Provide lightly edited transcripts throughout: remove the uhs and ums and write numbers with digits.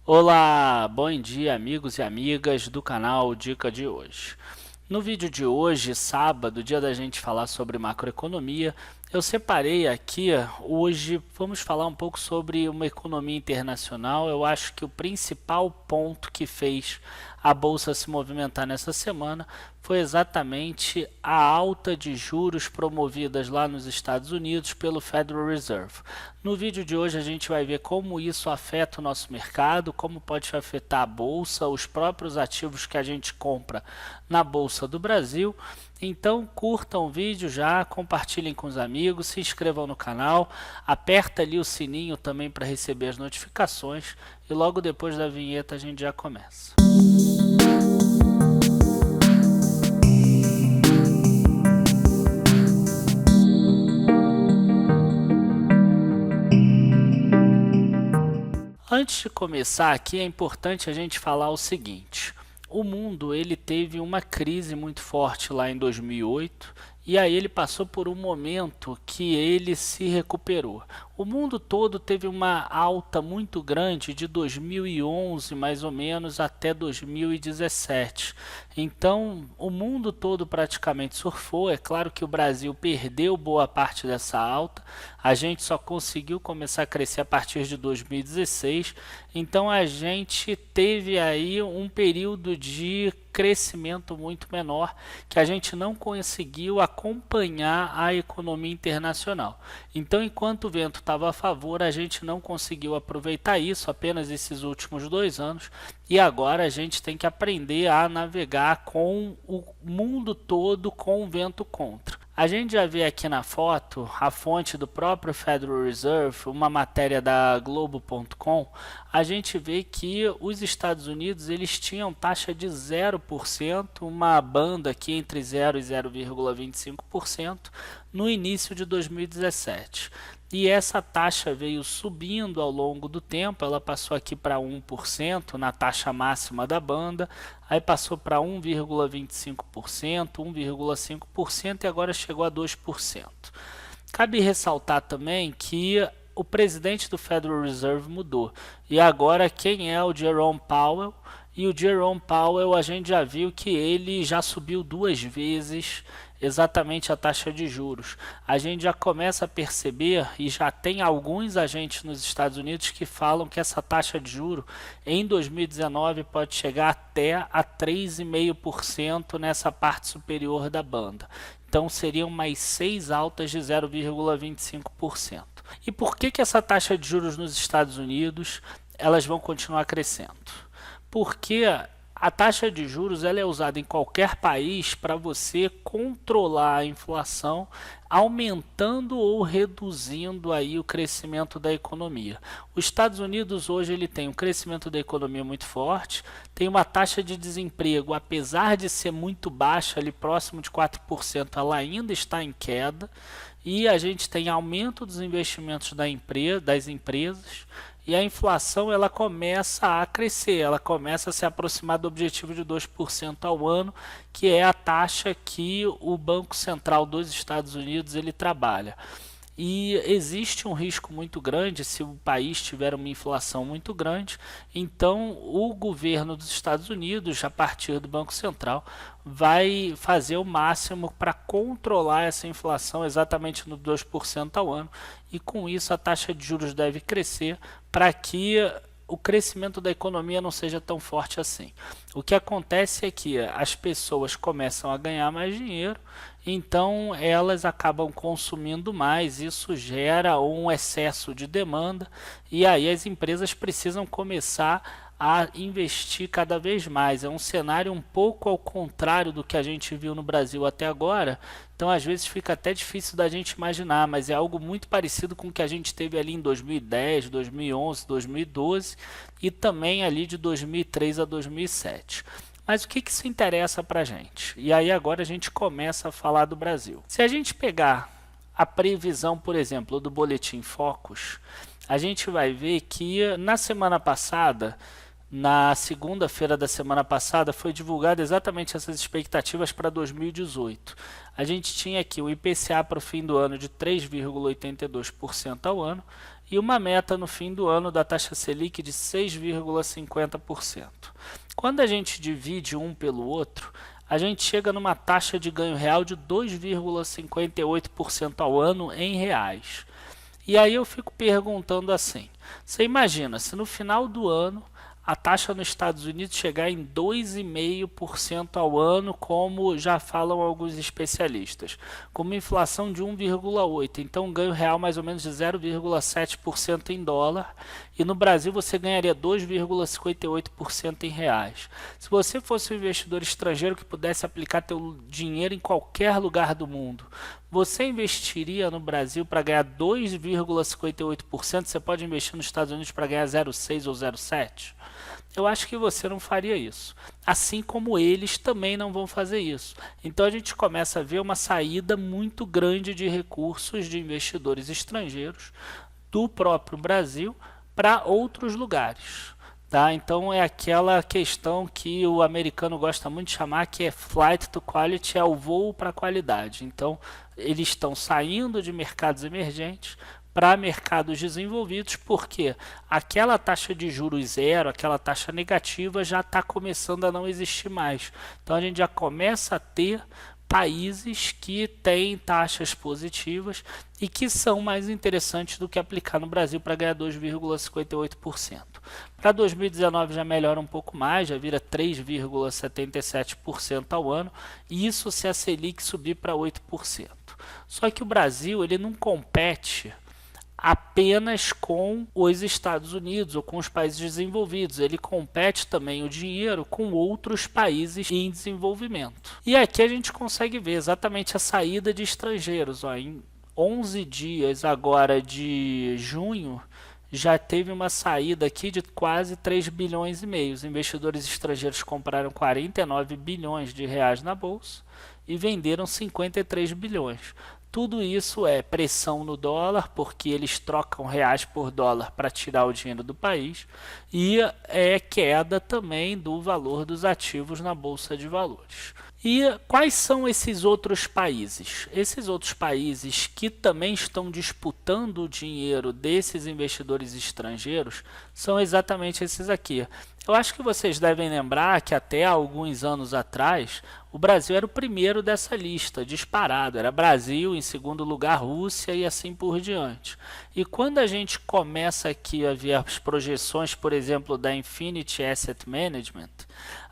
Olá, bom dia amigos e amigas do canal Dica de hoje. No vídeo de hoje, sábado, dia da gente falar sobre macroeconomia, eu separei aqui, hoje vamos falar um pouco sobre uma economia internacional. Eu acho que o principal ponto que fez a bolsa se movimentar nessa semana foi exatamente a alta de juros promovidas lá nos Estados Unidos pelo Federal Reserve. No vídeo de hoje a gente vai ver como isso afeta o nosso mercado, como pode afetar a bolsa, os próprios ativos que a gente compra na Bolsa do Brasil. Então curtam o vídeo já, compartilhem com os amigos, se inscrevam no canal, aperta ali o sininho também para receber as notificações e logo depois da vinheta a gente já começa. Antes de começar aqui, é importante a gente falar o seguinte: o mundo ele teve uma crise muito forte lá em 2008 e aí ele passou por um momento que ele se recuperou. O mundo todo teve uma alta muito grande de 2011 mais ou menos até 2017. Então o mundo todo praticamente surfou. É claro que o Brasil perdeu boa parte dessa alta. A gente só conseguiu começar a crescer a partir de 2016. Então a gente teve aí um período de crescimento muito menor, que a gente não conseguiu acompanhar a economia internacional. Então, enquanto o vento estava a favor, a gente não conseguiu aproveitar isso apenas esses últimos 2 anos, e agora a gente tem que aprender a navegar com o mundo todo com o vento contra. A gente já vê aqui na foto a fonte do próprio Federal Reserve, uma matéria da Globo.com. A gente vê que os Estados Unidos eles tinham taxa de 0%, uma banda aqui entre 0 e 0,25% no início de 2017. E essa taxa veio subindo ao longo do tempo, ela passou aqui para 1% na taxa máxima da banda, aí passou para 1,25%, 1,5% e agora chegou a 2%. Cabe ressaltar também que o presidente do Federal Reserve mudou, e agora quem é o Jerome Powell? E o Jerome Powell a gente já viu que ele já subiu 2 vezes exatamente a taxa de juros. A gente já começa a perceber e já tem alguns agentes nos Estados Unidos que falam que essa taxa de juros em 2019 pode chegar até a 3,5% nessa parte superior da banda. Então seriam mais 6 altas de 0,25%. E por que essa taxa de juros nos Estados Unidos elas vão continuar crescendo? Porque a taxa de juros ela é usada em qualquer país para você controlar a inflação, aumentando ou reduzindo aí o crescimento da economia. Os Estados Unidos hoje ele tem um crescimento da economia muito forte, tem uma taxa de desemprego, apesar de ser muito baixa, ali próximo de 4%, ela ainda está em queda, e a gente tem aumento dos investimentos das empresas, e a inflação ela começa a crescer, ela começa a se aproximar do objetivo de 2% ao ano, que é a taxa que o Banco Central dos Estados Unidos ele trabalha. E existe um risco muito grande se o país tiver uma inflação muito grande, então o governo dos Estados Unidos, a partir do Banco Central, vai fazer o máximo para controlar essa inflação exatamente no 2% ao ano, e com isso a taxa de juros deve crescer para que o crescimento da economia não seja tão forte assim. O que acontece é que as pessoas começam a ganhar mais dinheiro, então elas acabam consumindo mais, isso gera um excesso de demanda e aí as empresas precisam começar a investir cada vez mais. É um cenário um pouco ao contrário do que a gente viu no Brasil até agora, então às vezes fica até difícil da gente imaginar, mas é algo muito parecido com o que a gente teve ali em 2010, 2011, 2012 e também ali de 2003 a 2007. Mas o que isso interessa para a gente? E aí agora a gente começa a falar do Brasil. Se a gente pegar a previsão, por exemplo, do Boletim Focus, a gente vai ver que na semana passada, na segunda-feira da semana passada, foi divulgada exatamente essas expectativas para 2018. A gente tinha aqui o IPCA para o fim do ano de 3,82% ao ano e uma meta no fim do ano da taxa Selic de 6,50%. Quando a gente divide um pelo outro, a gente chega numa taxa de ganho real de 2,58% ao ano em reais. E aí eu fico perguntando assim, você imagina se no final do ano a taxa nos Estados Unidos chegar em 2,5% ao ano, como já falam alguns especialistas, com uma inflação de 1,8%, então um ganho real mais ou menos de 0,7% em dólar, e no Brasil você ganharia 2,58% em reais. Se você fosse um investidor estrangeiro que pudesse aplicar seu dinheiro em qualquer lugar do mundo, você investiria no Brasil para ganhar 2,58%? Você pode investir nos Estados Unidos para ganhar 0,6 ou 0,7%? Eu acho que você não faria isso. Assim como eles também não vão fazer isso. Então a gente começa a ver uma saída muito grande de recursos de investidores estrangeiros do próprio Brasil para outros lugares. Tá? Então é aquela questão que o americano gosta muito de chamar, que é flight to quality, é o voo para a qualidade. Então eles estão saindo de mercados emergentes para mercados desenvolvidos, porque aquela taxa de juros zero, aquela taxa negativa já está começando a não existir mais. Então a gente já começa a ter países que têm taxas positivas e que são mais interessantes do que aplicar no Brasil para ganhar 2,58%. Para 2019 já melhora um pouco mais, já vira 3,77% ao ano, e isso se a Selic subir para 8%. Só que o Brasil ele não compete apenas com os Estados Unidos ou com os países desenvolvidos. Ele compete também o dinheiro com outros países em desenvolvimento. E aqui a gente consegue ver exatamente a saída de estrangeiros. Em 11 dias agora de junho, já teve uma saída aqui de quase 3 bilhões e meio. Os investidores estrangeiros compraram 49 bilhões de reais na bolsa e venderam 53 bilhões. Tudo isso é pressão no dólar, porque eles trocam reais por dólar para tirar o dinheiro do país, e é queda também do valor dos ativos na Bolsa de Valores. E quais são esses outros países? Esses outros países que também estão disputando o dinheiro desses investidores estrangeiros são exatamente esses aqui. Eu acho que vocês devem lembrar que até alguns anos atrás o Brasil era o primeiro dessa lista, disparado. Era Brasil, em segundo lugar Rússia e assim por diante. E quando a gente começa aqui a ver as projeções, por exemplo, da Infinity Asset Management,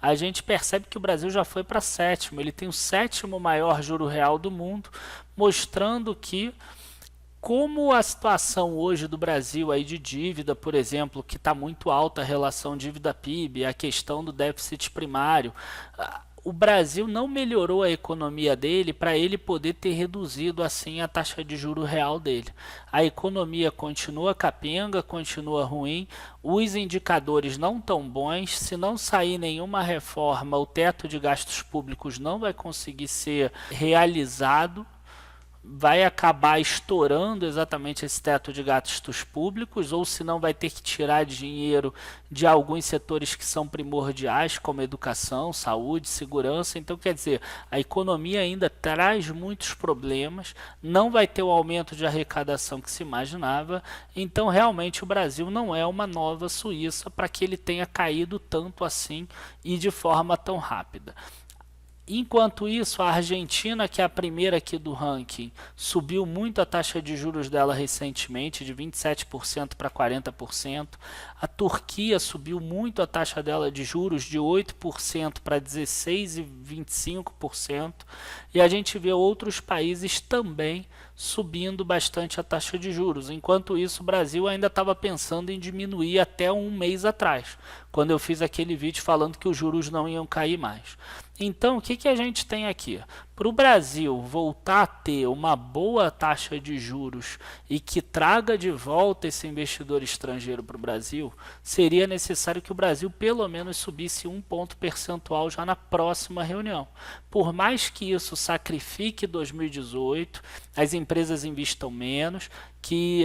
a gente percebe que o Brasil já foi para sétimo. Ele tem o sétimo maior juro real do mundo, mostrando que como a situação hoje do Brasil aí de dívida, por exemplo, que está muito alta a relação dívida-PIB, a questão do déficit primário, o Brasil não melhorou a economia dele para ele poder ter reduzido assim a taxa de juro real dele. A economia continua capenga, continua ruim, os indicadores não estão bons, se não sair nenhuma reforma, o teto de gastos públicos não vai conseguir ser realizado, vai acabar estourando exatamente esse teto de gastos públicos, ou se não vai ter que tirar dinheiro de alguns setores que são primordiais, como educação, saúde, segurança. Então, quer dizer, a economia ainda traz muitos problemas, não vai ter o aumento de arrecadação que se imaginava, então realmente o Brasil não é uma nova Suíça para que ele tenha caído tanto assim e de forma tão rápida. Enquanto isso, a Argentina, que é a primeira aqui do ranking, subiu muito a taxa de juros dela recentemente, de 27% para 40%. A Turquia subiu muito a taxa dela de juros, de 8% para 16% e 25%. E a gente vê outros países também subindo bastante a taxa de juros. Enquanto isso, o Brasil ainda estava pensando em diminuir até um mês atrás, quando eu fiz aquele vídeo falando que os juros não iam cair mais. Então, o que a gente tem aqui? Para o Brasil voltar a ter uma boa taxa de juros e que traga de volta esse investidor estrangeiro para o Brasil, seria necessário que o Brasil pelo menos subisse 1 ponto percentual já na próxima reunião. Por mais que isso sacrifique 2018, as empresas investam menos, que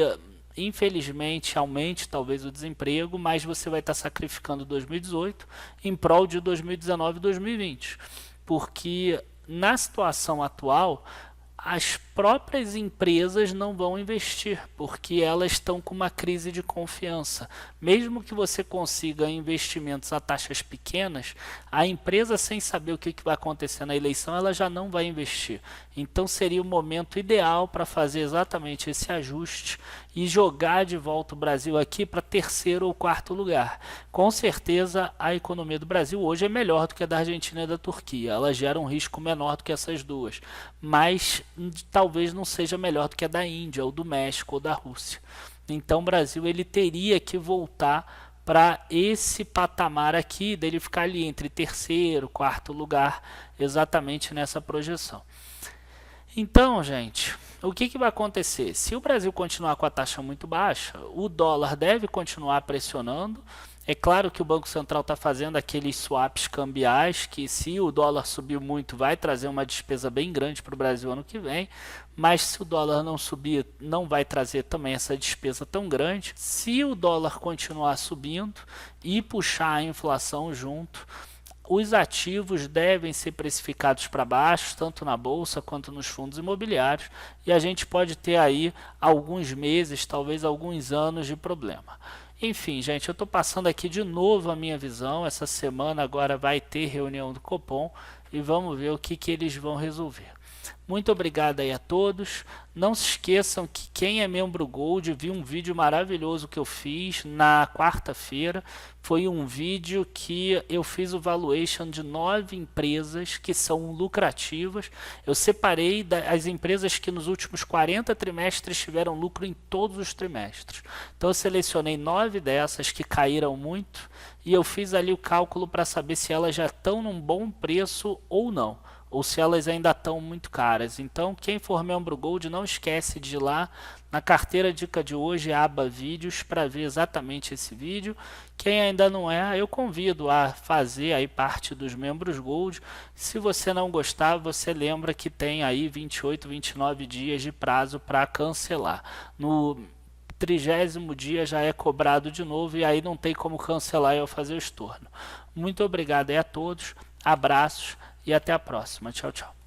infelizmente aumente talvez o desemprego, mas você vai estar sacrificando 2018 em prol de 2019 e 2020, porque na situação atual as próprias empresas não vão investir, porque elas estão com uma crise de confiança. Mesmo que você consiga investimentos a taxas pequenas, a empresa, sem saber o que vai acontecer na eleição, ela já não vai investir. Então seria o momento ideal para fazer exatamente esse ajuste e jogar de volta o Brasil aqui para terceiro ou quarto lugar. Com certeza a economia do Brasil hoje é melhor do que a da Argentina e da Turquia. Ela gera um risco menor do que essas duas, mas talvez não seja melhor do que a da Índia, ou do México, ou da Rússia. Então o Brasil ele teria que voltar para esse patamar aqui, dele ficar ali entre terceiro, quarto lugar, exatamente nessa projeção. Então, gente, o que vai acontecer? Se o Brasil continuar com a taxa muito baixa, o dólar deve continuar pressionando. É claro que o Banco Central está fazendo aqueles swaps cambiais, que se o dólar subir muito, vai trazer uma despesa bem grande para o Brasil ano que vem, mas se o dólar não subir, não vai trazer também essa despesa tão grande. Se o dólar continuar subindo e puxar a inflação junto, os ativos devem ser precificados para baixo, tanto na bolsa quanto nos fundos imobiliários, e a gente pode ter aí alguns meses, talvez alguns anos de problema. Enfim, gente, eu estou passando aqui de novo a minha visão. Essa semana agora vai ter reunião do Copom e vamos ver o que eles vão resolver. Muito obrigado aí a todos. Não se esqueçam que quem é membro Gold viu um vídeo maravilhoso que eu fiz na quarta-feira. Foi um vídeo que eu fiz o valuation de 9 empresas que são lucrativas. Eu separei as empresas que nos últimos 40 trimestres tiveram lucro em todos os trimestres. Então eu selecionei 9 dessas que caíram muito e eu fiz ali o cálculo para saber se elas já estão num bom preço ou não, ou se elas ainda estão muito caras. Então quem for membro Gold, não esquece de ir lá na carteira dica de hoje, aba vídeos, para ver exatamente esse vídeo. Quem ainda não é, eu convido a fazer aí parte dos membros Gold. Se você não gostar, você lembra que tem aí 28, 29 dias de prazo para cancelar. No 30º dia já é cobrado de novo e aí não tem como cancelar e eu fazer o estorno. Muito obrigado aí a todos, abraços e até a próxima. Tchau, tchau.